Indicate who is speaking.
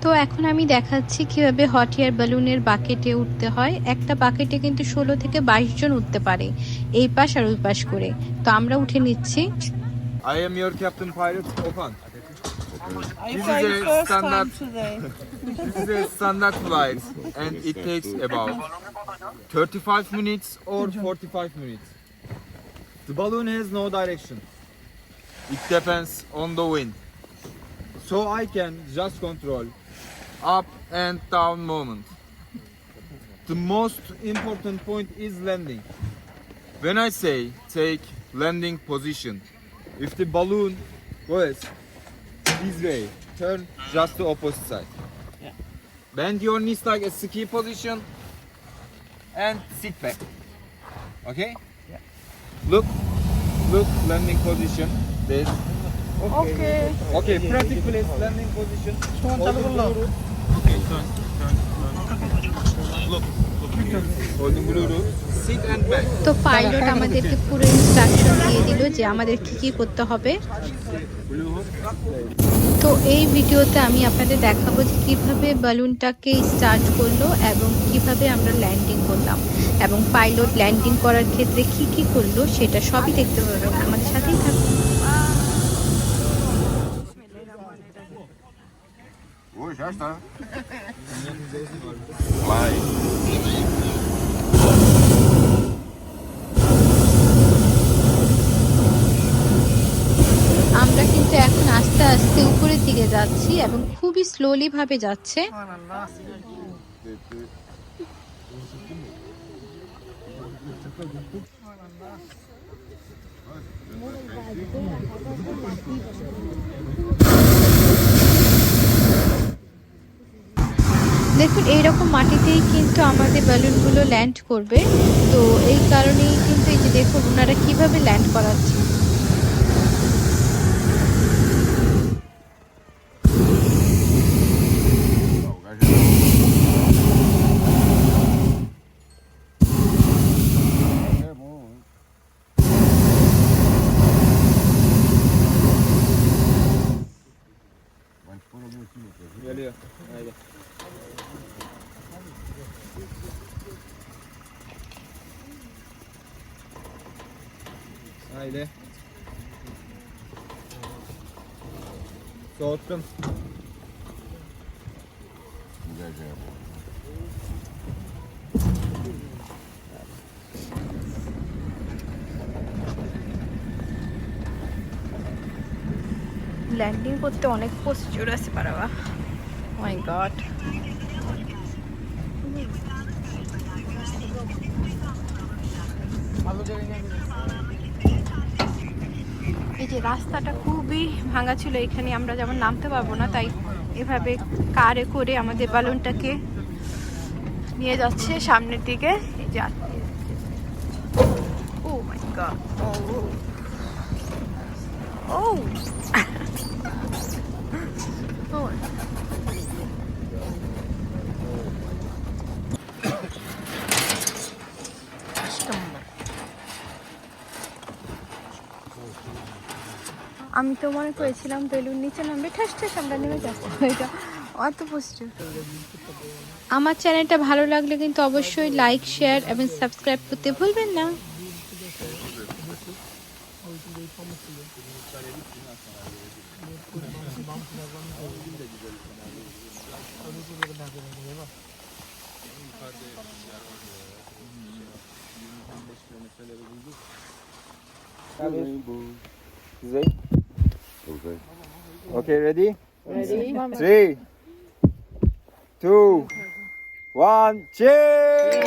Speaker 1: তো এখন আমি দেখাচ্ছি কিভাবে হট এয়ার বালুনের বাকেটে উঠতে হয়। একটা বাকেটে কিন্তু 16 থেকে 22 জন উঠতে পারে, এই পাশ আর ওই পাশ করে। তো আমরা উঠে নিচ্ছি।
Speaker 2: I am your captain pilot, Okan.
Speaker 3: I
Speaker 2: This
Speaker 3: fly
Speaker 2: is a
Speaker 3: first
Speaker 2: standard-
Speaker 3: time today.
Speaker 2: This is a standard flight and it takes about 35 minutes or 45 minutes. The balloon has no direction. It depends on the wind. So I can just control up and down movement. The most important point is landing. When I say take landing position, if the balloon goes this way, turn just the opposite side.
Speaker 3: Yeah.
Speaker 2: Bend your knees like a ski position and sit back. Okay?
Speaker 3: Yeah.
Speaker 2: Look, landing position. This.
Speaker 3: Okay.
Speaker 2: Okay, practice please, landing position.
Speaker 3: Tamam, tabii
Speaker 2: Holding
Speaker 3: bunlar.
Speaker 2: blue route. Okay, turn. Look. Holding blue route. Sit and back.
Speaker 1: তো pilot আমাদেরকে পুরো instruction দিয়ে দিল যে আমাদের কি কি করতে হবে। তো এই ভিডিওতে আমি আপনাদের দেখাবো যে কীভাবে বালুনটাকে স্টার্ট করলো এবং কিভাবে আমরা ল্যান্ডিং করলাম, এবং পাইলট ল্যান্ডিং করার ক্ষেত্রে কি কি করলো সেটা সবই দেখতে পারবেন। আমাদের সাথেই থাকুন।
Speaker 4: Oi, já está.
Speaker 1: আমরা কিন্তু এখন আস্তে আস্তে উপরের দিকে যাচ্ছি এবং খুবই স্লোলি ভাবে যাচ্ছে। দেখুন এইরকম মাটিতেই কিন্তু আমাদের বেলুনগুলো ল্যান্ড করবে। তো এই কারণেই কিন্তু এই যে দেখুন ওনারা কিভাবে ল্যান্ড করাচ্ছে।
Speaker 2: Geliyor. Haydi. Haydi. Soğuttum.
Speaker 1: Landing করতে অনেক প্রসিডিউর আছে পারাবা। মাই গড। এই যে রাস্তাটা খুবই ভাঙা ছিল, এখানে আমরা যেমন নামতে পারবো না, তাই এভাবে কারে করে আমাদের বালুনটাকে নিয়ে যাচ্ছে সামনের দিকে। এই যে ও মাই গড, ও আমি তো মনে করেছিলাম বেলুন নিচে নামবে, ঠাস ঠাস আমরা নেমে যাবো। এটা অত পোস্ট। আমার চ্যানেলটা ভালো লাগলে কিন্তু অবশ্যই লাইক, শেয়ার এবং সাবস্ক্রাইব করতে ভুলবেন না।
Speaker 2: Okay, ready?
Speaker 3: Ready?
Speaker 2: 3, 2, 1, cheers!